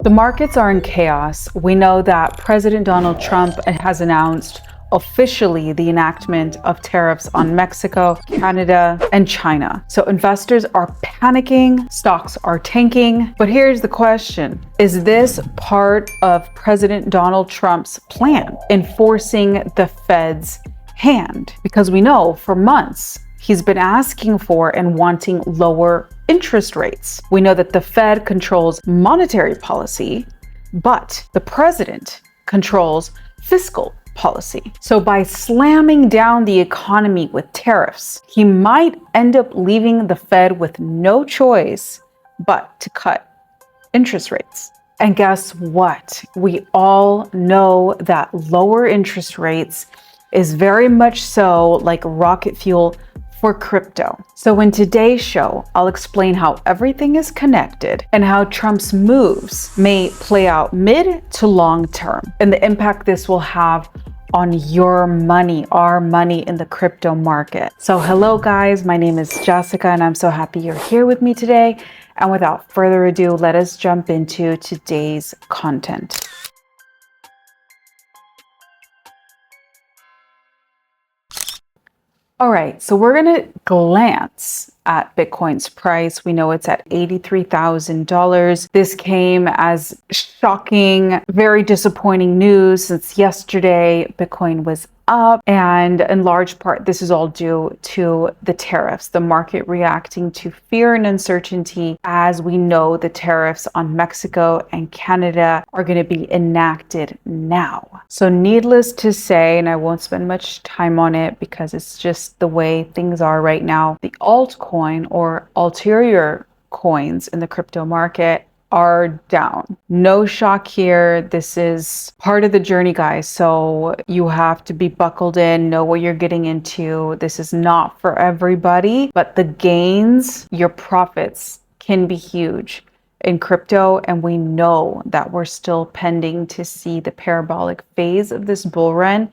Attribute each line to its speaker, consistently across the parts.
Speaker 1: The markets are in chaos. We know that President Donald Trump has announced officially the enactment of tariffs on Mexico, Canada, and China. So investors are panicking, stocks are tanking. But here's the question. Is this part of President Donald Trump's plan, enforcing the Fed's hand? Because we know for months he's been asking for and wanting lower interest rates. We know that the Fed controls monetary policy, but the president controls fiscal policy. So by slamming down the economy with tariffs, he might end up leaving the Fed with no choice but to cut interest rates. And guess what? We all know that lower interest rates is very much so like rocket fuel for crypto. So in today's show, I'll explain how everything is connected and how Trump's moves may play out mid to long term and the impact this will have on your money, our money in the crypto market. So hello guys, my name is Jessica and I'm so happy you're here with me today. And without further ado, let us jump into today's content. All right, so we're gonna glance at Bitcoin's price. We know it's at $83,000. This came as shocking, very disappointing news since yesterday Bitcoin was up, and in large part this is all due to the tariffs, the market reacting to fear and uncertainty as we know the tariffs on Mexico and Canada are going to be enacted now. So needless to say, and I won't spend much time on it because it's just the way things are right now, the altcoin or ulterior coins in the crypto market are down. No shock here. This is part of the journey, guys. So you have to be buckled in, know what you're getting into. This is not for everybody, but the gains, your profits can be huge in crypto. And we know that we're still pending to see the parabolic phase of this bull run,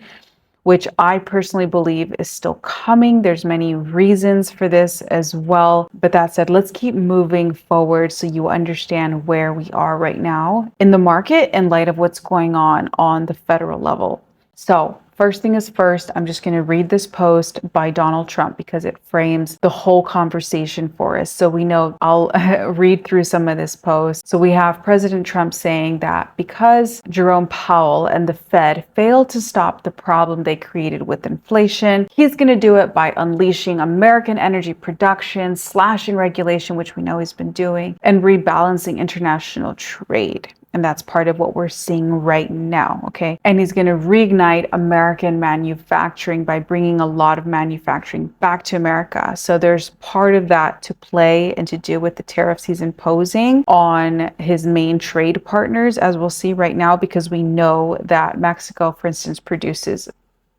Speaker 1: which I personally believe is still coming. There's many reasons for this as well. But that said, let's keep moving forward so you understand where we are right now in the market in light of what's going on the federal level. So first thing is first, I'm just going to read this post by Donald Trump because it frames the whole conversation for us. So we know, I'll read through some of this post. So we have President Trump saying that because Jerome Powell and the Fed failed to stop the problem they created with inflation, he's going to do it by unleashing American energy production, slashing regulation, which we know he's been doing, and rebalancing international trade. And that's part of what we're seeing right now, okay? And he's going to reignite American manufacturing by bringing a lot of manufacturing back to America. So there's part of that to play and to do with the tariffs he's imposing on his main trade partners, as we'll see right now, because we know that Mexico, for instance, produces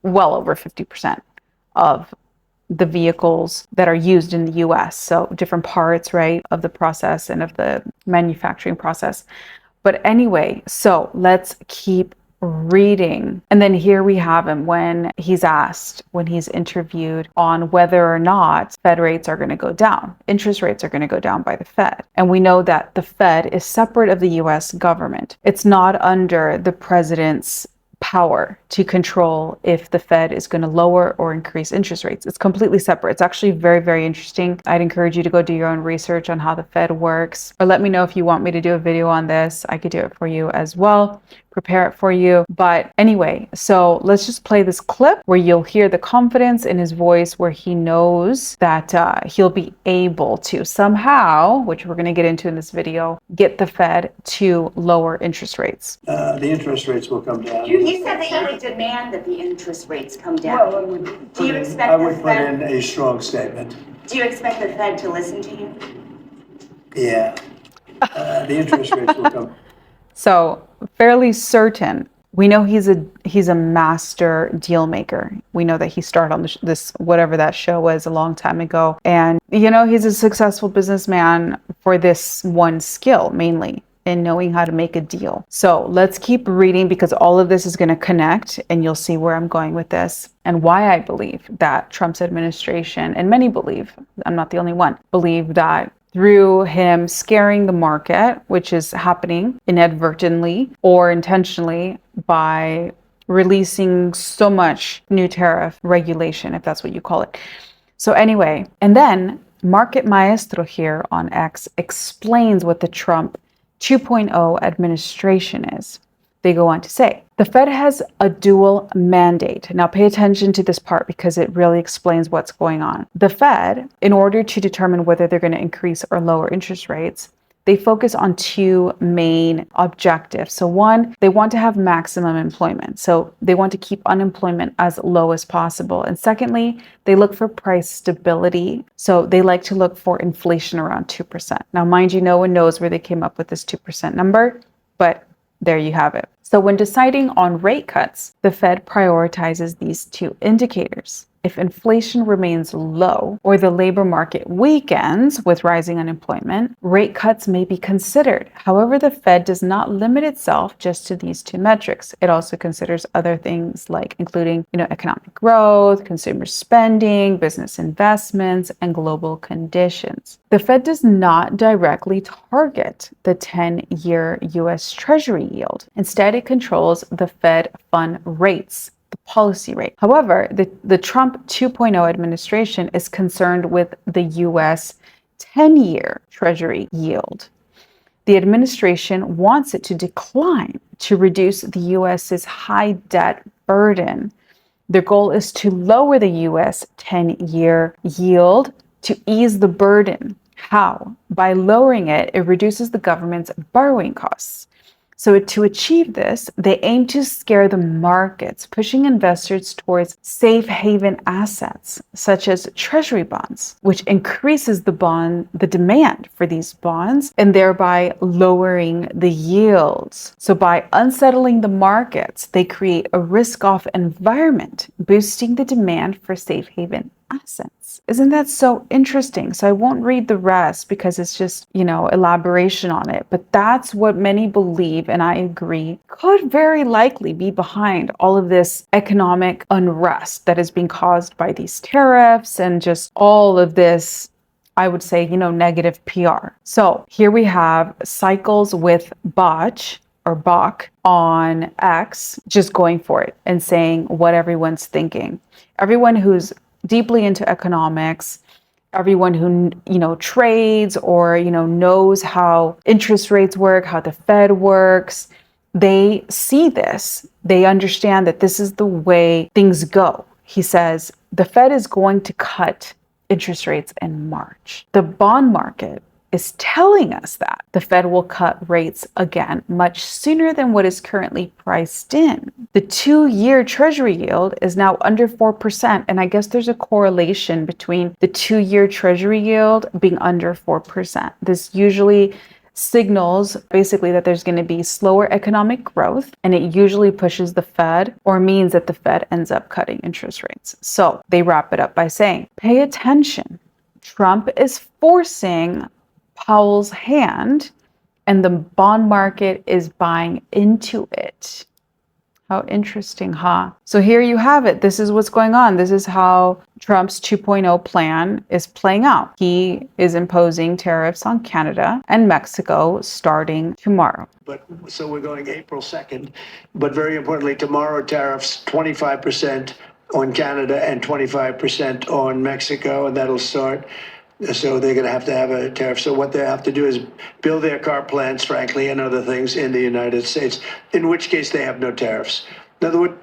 Speaker 1: well over 50% of the vehicles that are used in the US. So different parts, right, of the process and of the manufacturing process. But anyway, so let's keep reading. And then here we have him when he's asked, when he's interviewed on whether or not Fed rates are going to go down. Interest rates are going to go down by the Fed. And we know that the Fed is separate of the US government. It's not under the president's power to control if the Fed is going to lower or increase interest rates. It's completely separate. It's actually very, very interesting. I'd encourage you to go do your own research on how the Fed works, or let me know if you want me to do a video on this. I could do it for you as well, prepare it for you. But anyway, so let's just play this clip where you'll hear the confidence in his voice, where he knows that he'll be able to somehow, which we're going to get into in this video, get the Fed to lower interest rates.
Speaker 2: The interest rates will come down.
Speaker 3: You said that you would demand that the interest rates come down.
Speaker 2: Well,
Speaker 3: Do you expect
Speaker 2: I
Speaker 3: the
Speaker 2: would put
Speaker 3: Fed?
Speaker 2: in a strong statement.
Speaker 3: Do you expect the Fed to listen to you?
Speaker 2: Yeah. The interest rates will come.
Speaker 1: So fairly certain. We know he's a master deal maker. We know that he started on this whatever that show was a long time ago. And you know, he's a successful businessman for this one skill mainly, in knowing how to make a deal. So let's keep reading because all of this is going to connect and you'll see where I'm going with this and why I believe that Trump's administration, and many believe, I'm not the only one, believe that through him scaring the market, which is happening inadvertently or intentionally by releasing so much new tariff regulation, if that's what you call it. So anyway, and then Market Maestro here on X explains what the Trump 2.0 administration is. They go on to say, the Fed has a dual mandate. Now pay attention to this part because it really explains what's going on. The Fed, in order to determine whether they're going to increase or lower interest rates, they focus on two main objectives. So one, they want to have maximum employment. So they want to keep unemployment as low as possible. And secondly, they look for price stability. So they like to look for inflation around 2%. Now, mind you, no one knows where they came up with this 2% number, but there you have it. So when deciding on rate cuts, the Fed prioritizes these two indicators. If inflation remains low or the labor market weakens with rising unemployment, rate cuts may be considered. However, the Fed does not limit itself just to these two metrics. It also considers other things like including, economic growth, consumer spending, business investments, and global conditions. The Fed does not directly target the 10-year US Treasury yield. Instead, it controls the Fed fund rates, policy rate. However, the Trump 2.0 administration is concerned with the US 10-year Treasury yield. The administration wants it to decline to reduce the US's high debt burden. Their goal is to lower the US 10-year yield to ease the burden. How? By lowering it, it reduces the government's borrowing costs. So to achieve this, they aim to scare the markets, pushing investors towards safe haven assets, such as treasury bonds, which increases the demand for these bonds and thereby lowering the yields. So by unsettling the markets, they create a risk-off environment, boosting the demand for safe haven assets. Isn't that so interesting? So I won't read the rest because it's just, elaboration on it. But that's what many believe, and I agree, could very likely be behind all of this economic unrest that is being caused by these tariffs and just all of this, I would say, negative PR. So here we have Cycles with Botch or Bach on X, just going for it and saying what everyone's thinking. Everyone who's deeply into economics, everyone who trades or knows how interest rates work, how the Fed works, they see this. They understand that this is the way things go. He says the Fed is going to cut interest rates in March. The bond market is telling us that the Fed will cut rates again much sooner than what is currently priced in. The 2-year Treasury yield is now under 4%, and I guess there's a correlation between the 2-year Treasury yield being under 4%. This usually signals basically that there's going to be slower economic growth, and it usually pushes the Fed or means that the Fed ends up cutting interest rates. So they wrap it up by saying, pay attention. Trump is forcing Powell's hand, and the bond market is buying into it. How interesting, huh? So here you have it. This is what's going on. This is how Trump's 2.0 plan is playing out. He is imposing tariffs on Canada and Mexico starting tomorrow.
Speaker 2: But so we're going April 2nd, but very importantly, tomorrow tariffs 25% on Canada and 25% on Mexico, and that'll start. So they're going to have a tariff. So what they have to do is build their car plants, frankly, and other things in the United States, in which case they have no tariffs. In other words,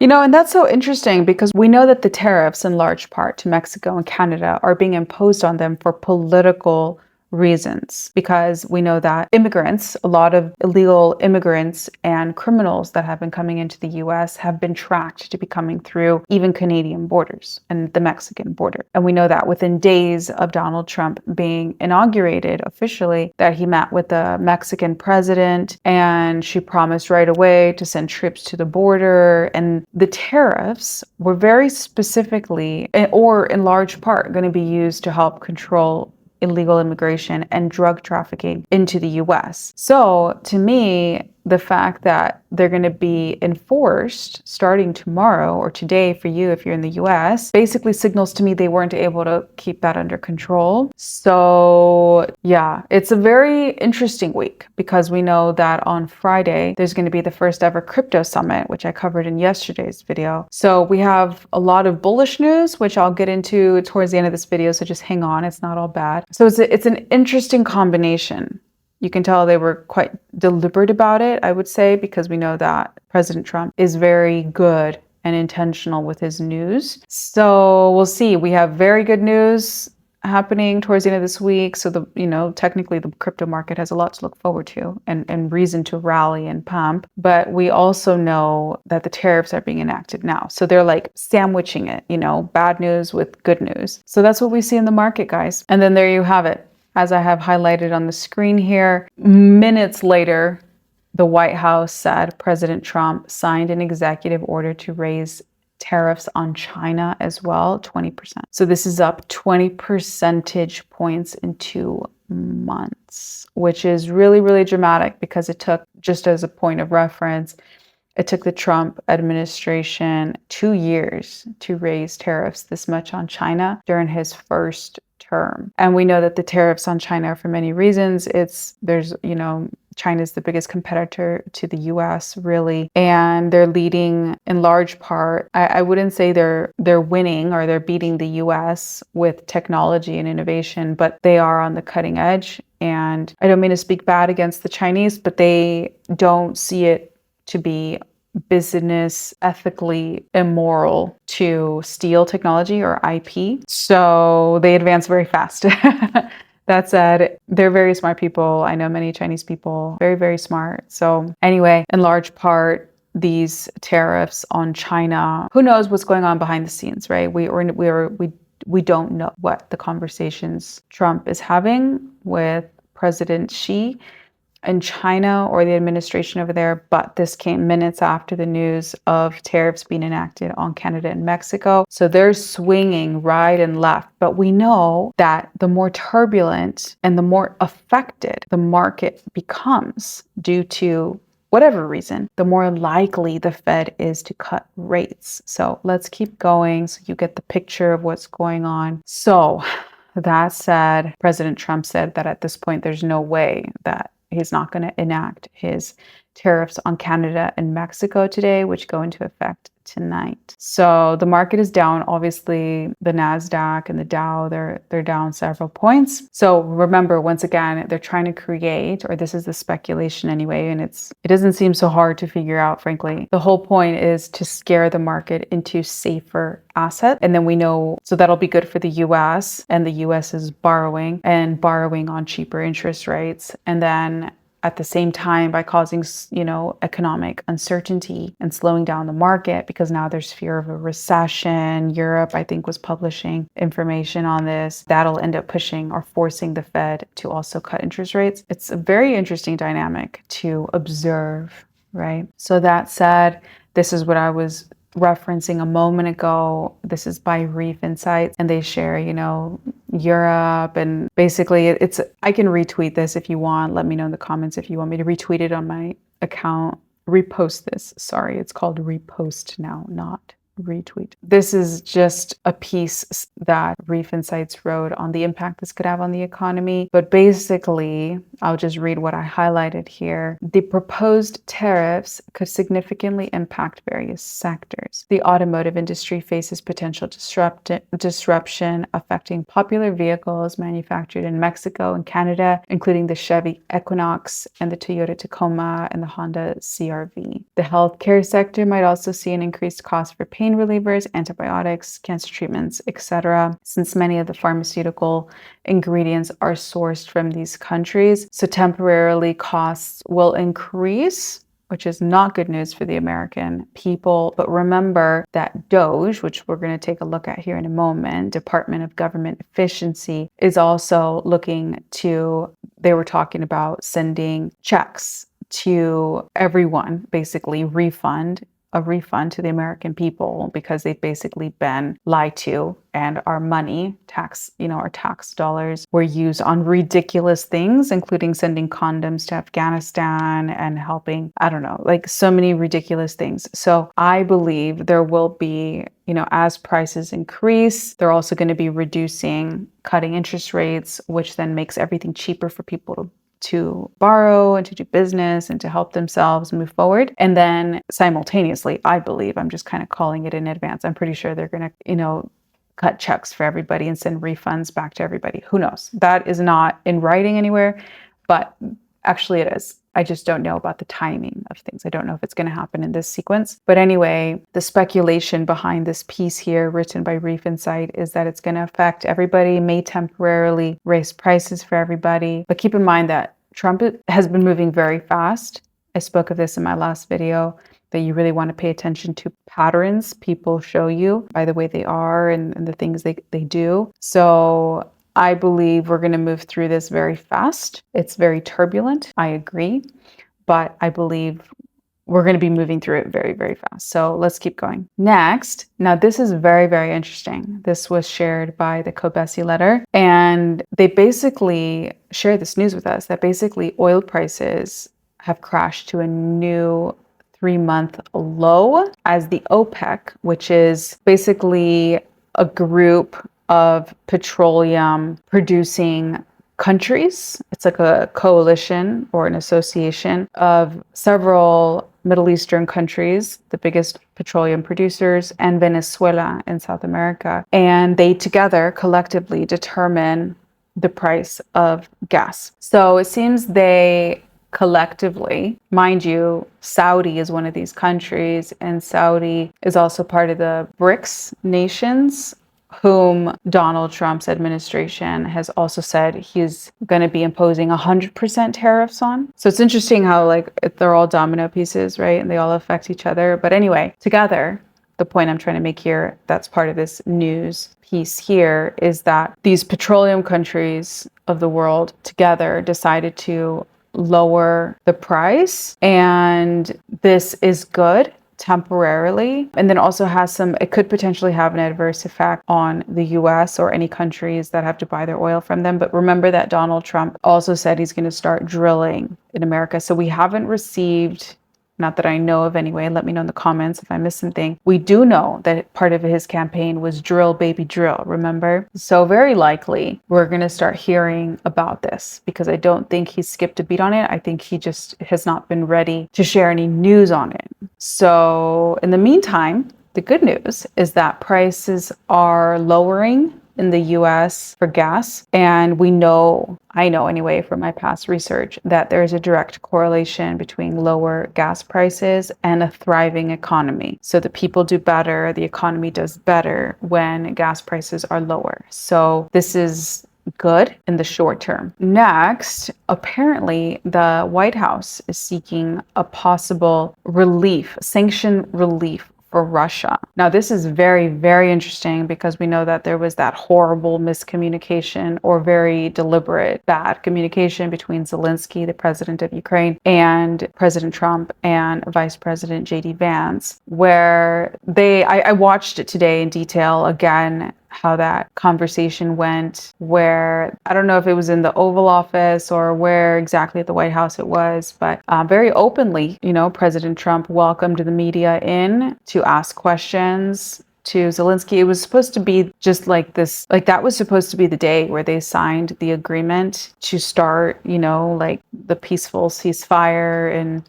Speaker 1: and that's so interesting because we know that the tariffs in large part to Mexico and Canada are being imposed on them for political reasons, because we know that immigrants, a lot of illegal immigrants and criminals that have been coming into the US have been tracked to be coming through even Canadian borders and the Mexican border. And we know that within days of Donald Trump being inaugurated officially, that he met with the Mexican president and she promised right away to send troops to the border. And the tariffs were very specifically, or in large part, going to be used to help control illegal immigration and drug trafficking into the US. So to me, the fact that they're going to be enforced starting tomorrow or today for you if you're in the US basically signals to me they weren't able to keep that under control. So yeah, it's a very interesting week because we know that on Friday there's going to be the first ever crypto summit, which I covered in yesterday's video. So we have a lot of bullish news, which I'll get into towards the end of this video, so just hang on, it's not all bad. So it's an interesting combination. You can tell they were quite deliberate about it, I would say, because we know that President Trump is very good and intentional with his news. So we'll see. We have very good news happening towards the end of this week. So technically the crypto market has a lot to look forward to and reason to rally and pump. But we also know that the tariffs are being enacted now. So they're like sandwiching it, bad news with good news. So that's what we see in the market, guys. And then there you have it. As I have highlighted on the screen here, minutes later, the White House said President Trump signed an executive order to raise tariffs on China as well, 20%. So this is up 20 percentage points in 2 months, which is really, really dramatic because it took, just as a point of reference, it took the Trump administration 2 years to raise tariffs this much on China during his first term. And we know that the tariffs on China, for many reasons, China's the biggest competitor to the US, really, and they're leading in large part. I wouldn't say they're winning or they're beating the US with technology and innovation, but they are on the cutting edge. And I don't mean to speak bad against the Chinese, but they don't see it to be business ethically immoral to steal technology or IP. So they advance very fast. That said, they're very smart people. I know many Chinese people, very, very smart. So anyway, in large part, these tariffs on China, who knows what's going on behind the scenes, right? We don't know what the conversations Trump is having with President Xi in China or the administration over there, but this came minutes after the news of tariffs being enacted on Canada and Mexico. So they're swinging right and left. But we know that the more turbulent and the more affected the market becomes due to whatever reason, the more likely the Fed is to cut rates. So let's keep going so you get the picture of what's going on. So that said, President Trump said that at this point, there's no way that he's not going to enact his tariffs on Canada and Mexico today, which go into effect tonight. So the market is down. Obviously, the NASDAQ and the Dow, they're down several points. So remember, once again, they're trying to create, or this is the speculation anyway, and it doesn't seem so hard to figure out, frankly. The whole point is to scare the market into safer assets. And then we know, so that'll be good for the US, and the US is borrowing on cheaper interest rates. And then at the same time, by causing, economic uncertainty and slowing down the market, because now there's fear of a recession. Europe, I think, was publishing information on this. That'll end up pushing or forcing the Fed to also cut interest rates. It's a very interesting dynamic to observe, right? So that said, this is what I was referencing a moment ago. This is by Reef Insights, and they share, Europe, and basically I can retweet this if you want. Let me know in the comments if you want me to retweet it on my account. Repost this. Sorry, it's called repost now, not retweet. This is just a piece that Reef Insights wrote on the impact this could have on the economy. But basically, I'll just read what I highlighted here. The proposed tariffs could significantly impact various sectors. The automotive industry faces potential disruption affecting popular vehicles manufactured in Mexico and Canada, including the Chevy Equinox and the Toyota Tacoma and the Honda CR-V. The healthcare sector might also see an increased cost for pain relievers, antibiotics, cancer treatments, etc., since many of the pharmaceutical ingredients are sourced from these countries. So temporarily costs will increase, which is not good news for the American people. But remember that DOGE, which we're going to take a look at here in a moment, Department of Government Efficiency, is also looking to, they were talking about sending checks to everyone, basically refund a refund to the American people because they've basically been lied to, and our money, our tax dollars were used on ridiculous things, including sending condoms to Afghanistan and helping, I don't know, like so many ridiculous things. So I believe there will be, as prices increase, they're also going to be cutting interest rates, which then makes everything cheaper for people to borrow and to do business and to help themselves move forward. And then simultaneously, I believe, I'm just kind of calling it in advance, I'm pretty sure they're going to, cut checks for everybody and send refunds back to everybody. Who knows? That is not in writing anywhere, but actually it is. I just don't know about the timing of things. I don't know if it's going to happen in this sequence. But anyway, the speculation behind this piece here written by Reef Insight is that it's going to affect everybody, may temporarily raise prices for everybody. But keep in mind that Trump has been moving very fast. I spoke of this in my last video, that you really want to pay attention to patterns people show you by the way they are and the things they do. So I believe we're going to move through this very fast. It's very turbulent, I agree, but I believe we're going to be moving through it very, very fast. So let's keep going. Next, now this is very, very interesting. This was shared by the Kobesi letter, and they basically shared this news with us that basically oil prices have crashed to a new 3-month low as the OPEC, which is basically a group of petroleum producing countries. It's like a coalition or an association of several Middle Eastern countries, the biggest petroleum producers, and Venezuela in South America. And they together collectively determine the price of gas. So it seems they collectively, mind you, Saudi is one of these countries, and Saudi is also part of the BRICS nations, whom Donald Trump's administration has also said he's going to be imposing 100% tariffs on. So it's interesting how they're all domino pieces, right? And they all affect each other. But anyway, together, the point I'm trying to make here, that's part of this news piece here, is that these petroleum countries of the world together decided to lower the price, and this is good temporarily, and then also it could potentially have an adverse effect on the US or any countries that have to buy their oil from them. But remember that Donald Trump also said he's going to start drilling in America. So we haven't received, not that I know of anyway, let me know in the comments if I missed something. We do know that part of his campaign was drill, baby, drill, remember? So very likely we're going to start hearing about this, because I don't think he skipped a beat on it. I think he just has not been ready to share any news on it. So in the meantime, the good news is that prices are lowering in the US for gas. And I know anyway from my past research, that there's a direct correlation between lower gas prices and a thriving economy. So the people do better, the economy does better when gas prices are lower. So this is good in the short term. Next, apparently the White House is seeking a possible sanction relief for Russia. Now, this is very, very interesting, because we know that there was that horrible miscommunication, or very deliberate bad communication, between Zelensky, the president of Ukraine, and President Trump and Vice President J.D. Vance, where I watched it today in detail again, how that conversation went, where I don't know if it was in the Oval Office or where exactly at the White House it was, but very openly, President Trump welcomed the media in to ask questions to Zelensky. It was supposed to be just like this, that was supposed to be the day where they signed the agreement to start, the peaceful ceasefire and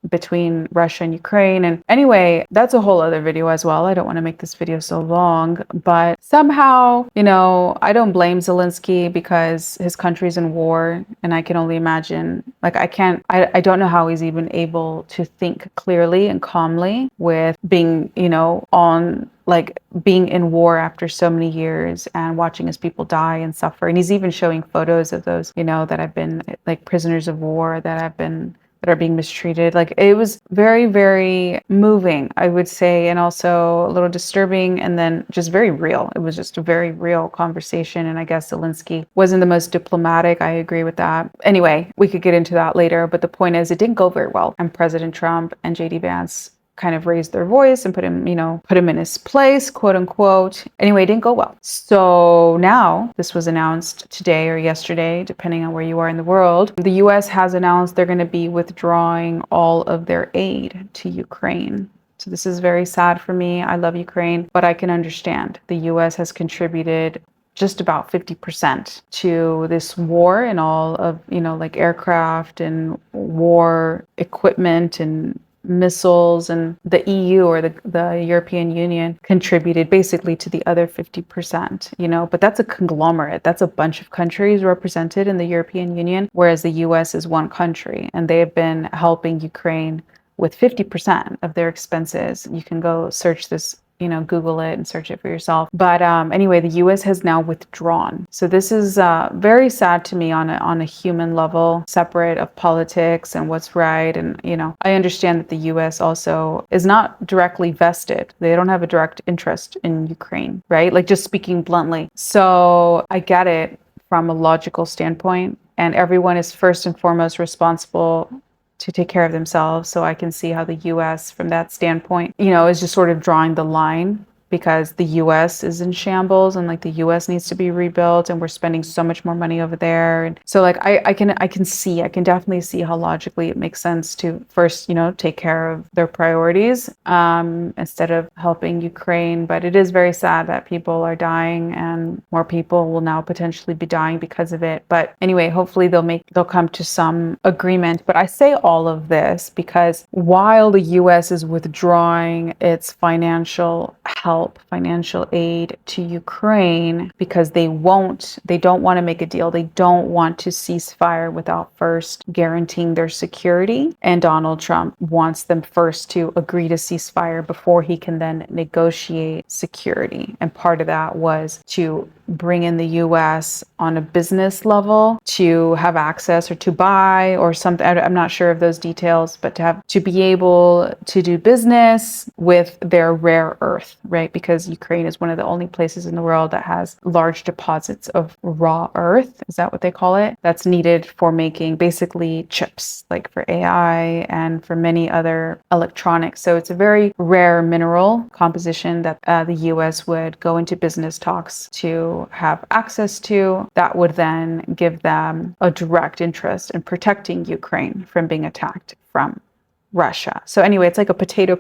Speaker 1: between Russia and Ukraine. And anyway, that's a whole other video as well. I don't want to make this video so long, but somehow, I don't blame Zelensky, because his country's in war, and I can only imagine, I don't know how he's even able to think clearly and calmly with being, being in war after so many years and watching his people die and suffer. And he's even showing photos of those, that have been prisoners of war that are being mistreated. It was very, very moving, I would say, and also a little disturbing, and then just very real. It was just a very real conversation, and I guess Zelensky wasn't the most diplomatic. I agree with that. Anyway, we could get into that later, but the point is, it didn't go very well, and President Trump and J.D. Vance kind of raised their voice and put him, put him in his place, quote unquote. Anyway, it didn't go well. So now this was announced today or yesterday, depending on where you are in the world. The US has announced they're going to be withdrawing all of their aid to Ukraine. So this is very sad for me. I love Ukraine, but I can understand. The US has contributed just about 50% to this war and all of, like aircraft and war equipment and missiles, and the EU or the European Union contributed basically to the other 50%, but that's a conglomerate. That's a bunch of countries represented in the European Union, whereas the US is one country, and they have been helping Ukraine with 50% of their expenses. You can go search this, Google it and search it for yourself. But anyway, the US has now withdrawn. So this is very sad to me on a human level, separate of politics and what's right. And, I understand that the US also is not directly vested. They don't have a direct interest in Ukraine, right? Like, just speaking bluntly. So I get it from a logical standpoint, and everyone is first and foremost responsible to take care of themselves. So I can see how the US, from that standpoint, is just sort of drawing the line, because the US is in shambles, and like the US needs to be rebuilt, and we're spending so much more money over there. And so like I can definitely see how logically it makes sense to first, take care of their priorities instead of helping Ukraine. But it is very sad that people are dying, and more people will now potentially be dying because of it. But anyway, hopefully they'll come to some agreement. But I say all of this because while the US is withdrawing its financial help, financial aid to Ukraine, because they don't want to make a deal. They don't want to cease fire without first guaranteeing their security. And Donald Trump wants them first to agree to cease fire before he can then negotiate security. And part of that was to bring in the US on a business level to have access or to buy or something. I'm not sure of those details, but to be able to do business with their rare earth, right? Because Ukraine is one of the only places in the world that has large deposits of raw earth. Is that what they call it? That's needed for making basically chips, like for AI and for many other electronics. So it's a very rare mineral composition that the US would go into business talks to have access to, that would then give them a direct interest in protecting Ukraine from being attacked from Russia. So anyway, it's like a potato,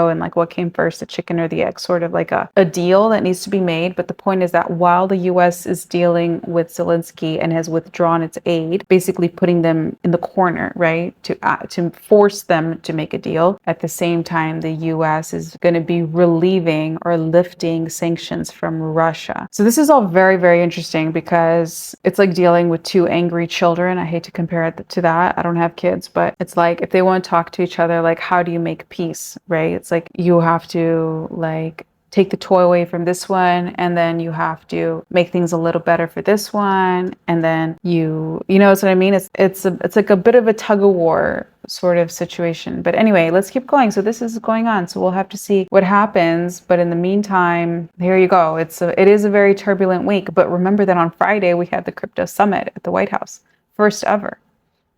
Speaker 1: and like what came first, the chicken or the egg, sort of like a deal that needs to be made. But the point is that while the US is dealing with Zelensky and has withdrawn its aid, basically putting them in the corner, right, to force them to make a deal, at the same time, the US is going to be relieving or lifting sanctions from Russia. So this is all very, very interesting, because it's like dealing with two angry children. I hate to compare it to that. I don't have kids, but it's like if they want to talk to each other, like, how do you make peace, right? It's like you have to like take the toy away from this one, and then you have to make things a little better for this one, and then you know what I mean? It's like a bit of a tug of war sort of situation. But anyway, let's keep going. So this is going on. So we'll have to see what happens. But in the meantime, here you go. It is a very turbulent week. But remember that on Friday we had the crypto summit at the White House, first ever.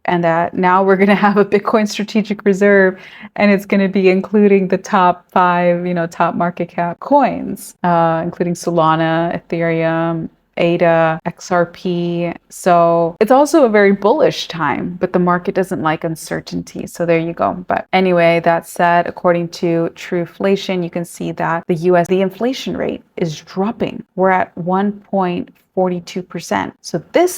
Speaker 1: And that now we're going to have a Bitcoin strategic reserve, and it's going to be including the top 5, top market cap coins, including Solana, Ethereum, ADA, XRP. So it's also a very bullish time, but the market doesn't like uncertainty. So there you go. But anyway, that said, according to Trueflation, you can see that the inflation rate is dropping. We're at 1.42%. So this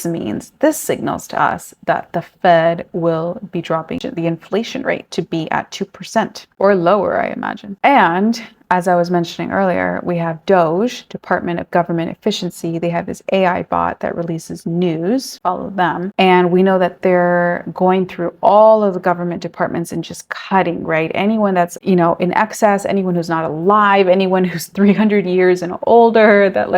Speaker 1: signals to us that the Fed will be dropping the inflation rate to be at 2% or lower, I imagine. And as I was mentioning earlier, we have Doge, Department of Government Efficiency. They have this AI bot that releases news. Follow them. And we know that they're going through all of the government departments and just cutting, right? Anyone that's, in excess, anyone who's not alive, anyone who's 300 years and older, that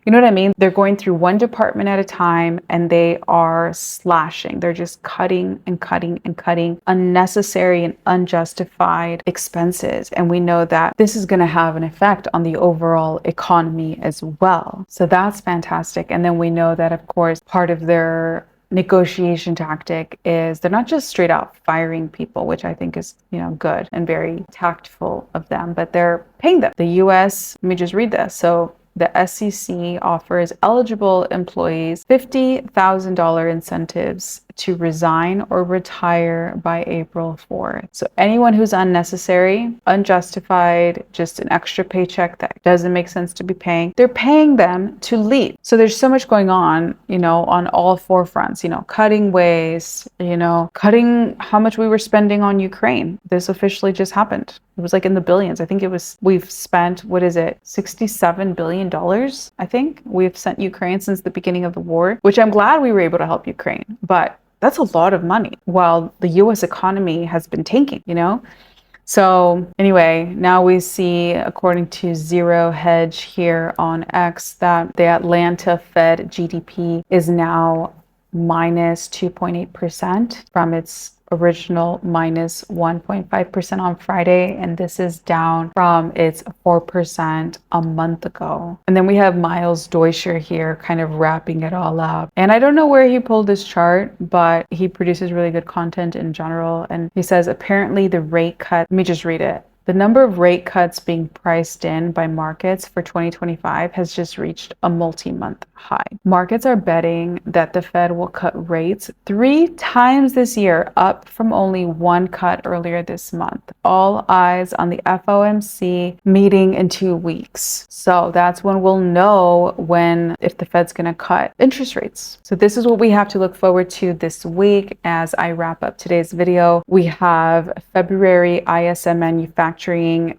Speaker 1: you know what I mean? They're going through one department at a time, and they are slashing. They're just cutting and cutting and cutting unnecessary and unjustified expenses. And we know that this is going to have an effect on the overall economy as well. So that's fantastic. And then we know that, of course, part of their negotiation tactic is they're not just straight out firing people, which I think is, good and very tactful of them, but they're paying them. The US, let me just read this. So the SEC offers eligible employees $50,000 incentives to resign or retire by April 4th. So anyone who's unnecessary, unjustified, just an extra paycheck that doesn't make sense to be paying, they're paying them to leave. So there's so much going on, on all four fronts, cutting waste, cutting how much we were spending on Ukraine. This officially just happened. It was like in the billions. I think we've spent, $67 billion, I think we've sent Ukraine since the beginning of the war, which I'm glad we were able to help Ukraine. But that's a lot of money while the US economy has been tanking, So anyway, now we see, according to Zero Hedge here on X, that the Atlanta Fed GDP is now minus 2.8% from its original minus 1.5% on Friday, and this is down from its 4% a month ago. And then we have Miles Deutscher here kind of wrapping it all up. And I don't know where he pulled this chart, but he produces really good content in general. And he says, apparently the rate cut, let me just read it. The number of rate cuts being priced in by markets for 2025 has just reached a multi-month high. Markets are betting that the Fed will cut rates 3 times this year, up from only 1 cut earlier this month. All eyes on the FOMC meeting in 2 weeks. So that's when we'll know if the Fed's going to cut interest rates. So this is what we have to look forward to this week. As I wrap up today's video, we have February ISM manufacturing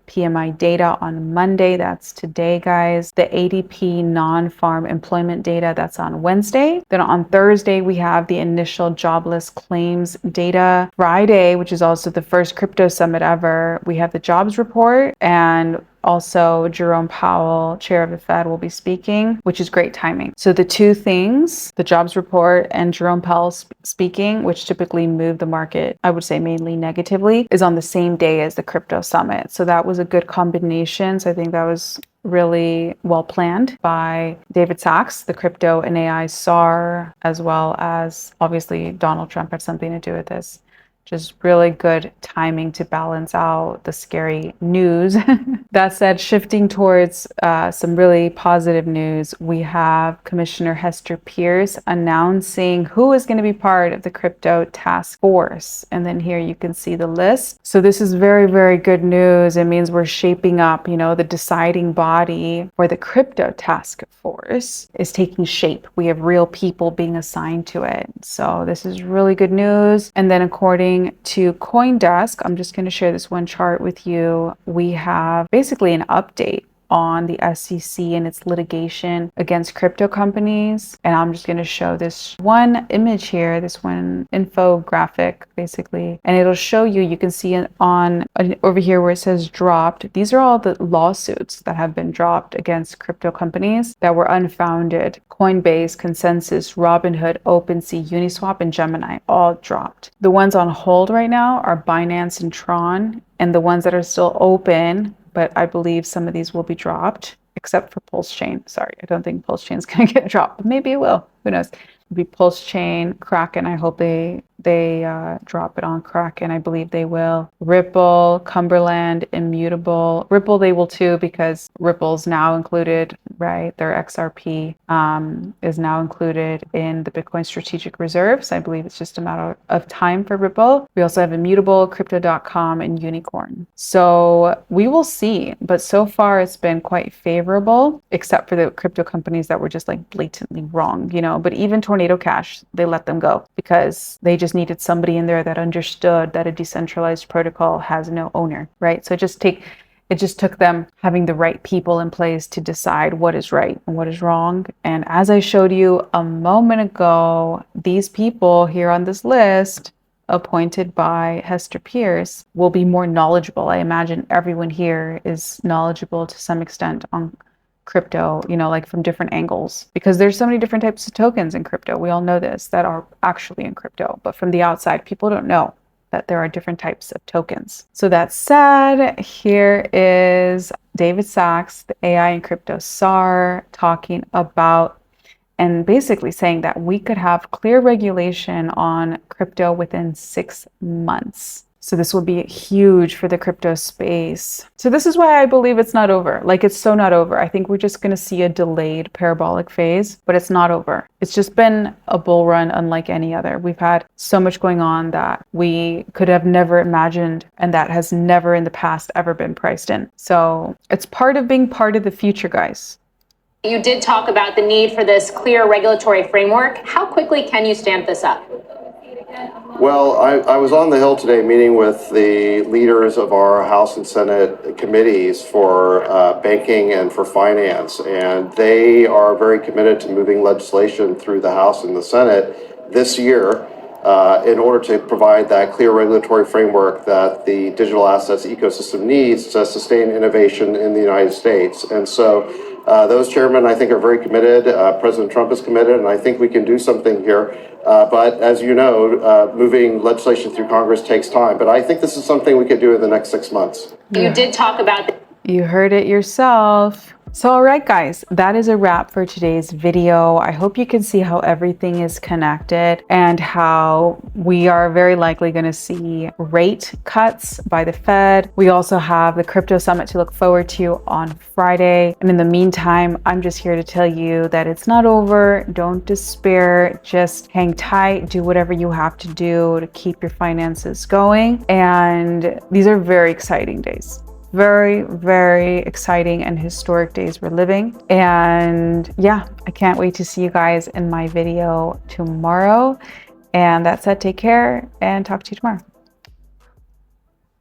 Speaker 1: PMI data on Monday. That's today, guys. The ADP non-farm employment data, that's on Wednesday. Then on Thursday, we have the initial jobless claims data. Friday, which is also the first crypto summit ever, we have the jobs report, and also Jerome Powell, chair of the Fed, will be speaking, which is great timing. So the two things, the jobs report and Jerome Powell speaking, which typically move the market, I would say mainly negatively, is on the same day as the crypto summit. So that was a good combination. So I think that was really well planned by David Sachs, the crypto and AI czar, as well as obviously Donald Trump had something to do with this. Just really good timing to balance out the scary news. That said, shifting towards some really positive news, we have Commissioner Hester Pierce announcing who is going to be part of the crypto task force. And then here you can see the list. So this is very, very good news. It means we're shaping up, the deciding body for the crypto task force is taking shape. We have real people being assigned to it. So this is really good news. And then according to CoinDesk, I'm just going to share this one chart with you. We have basically an update on the SEC and its litigation against crypto companies. And I'm just going to show this one image here, this one infographic basically, and it'll show you can see it on over here where it says dropped. These are all the lawsuits that have been dropped against crypto companies that were unfounded. Coinbase, Consensus, Robinhood, OpenSea, Uniswap, and Gemini all dropped. The ones on hold right now are Binance and Tron, and the ones that are still open, but I believe some of these will be dropped, except for Pulse Chain. Sorry, I don't think Pulse Chain is going to get dropped, but maybe it will. Who knows? It'll be Pulse Chain, Kraken. I hope they drop it on Kraken. I believe they will. Ripple, Cumberland, Immutable. Ripple, they will too, because Ripple's now included, right? Their XRP is now included in the Bitcoin strategic reserves. I believe it's just a matter of time for Ripple. We also have Immutable, Crypto.com, and Unicorn. So we will see, but so far it's been quite favorable, except for the crypto companies that were just like blatantly wrong, But even Tornado Cash, they let them go because they just needed somebody in there that understood that a decentralized protocol has no owner, right? So it just took them having the right people in place to decide what is right and what is wrong. And as I showed you a moment ago, these people here on this list, appointed by Hester Pierce, will be more knowledgeable. I imagine everyone here is knowledgeable to some extent on crypto, like from different angles, because there's so many different types of tokens in crypto. We all know this, that are actually in crypto, but from the outside, people don't know that there are different types of tokens. So that said, here is David Sachs, the AI and crypto czar, talking about and basically saying that we could have clear regulation on crypto within 6 months. So this will be huge for the crypto space. So this is why I believe it's not over. Like, it's so not over. I think we're just going to see a delayed parabolic phase, but it's not over. It's just been a bull run unlike any other. We've had so much going on that we could have never imagined, and that has never in the past ever been priced in. So it's part of being part of the future, guys.
Speaker 4: You did talk about the need for this clear regulatory framework. How quickly can you stamp this up?
Speaker 5: Well, I was on the Hill today meeting with the leaders of our House and Senate committees for banking and for finance, and they are very committed to moving legislation through the House and the Senate this year in order to provide that clear regulatory framework that the digital assets ecosystem needs to sustain innovation in the United States. And so those chairmen, I think, are very committed. President Trump is committed, and I think we can do something here. But as you know, moving legislation through Congress takes time. But I think this is something we could do in the next 6 months.
Speaker 4: You did talk about
Speaker 1: You heard it yourself. So, all right, guys, that is a wrap for today's video. I hope you can see how everything is connected and how we are very likely going to see rate cuts by the Fed. We also have the crypto summit to look forward to on Friday. And in the meantime, I'm just here to tell you that it's not over. Don't despair. Just hang tight. Do whatever you have to do to keep your finances going. And these are very exciting days. Very, very exciting and historic days we're living. And yeah, I can't wait to see you guys in my video tomorrow. And that said, take care and talk to you tomorrow.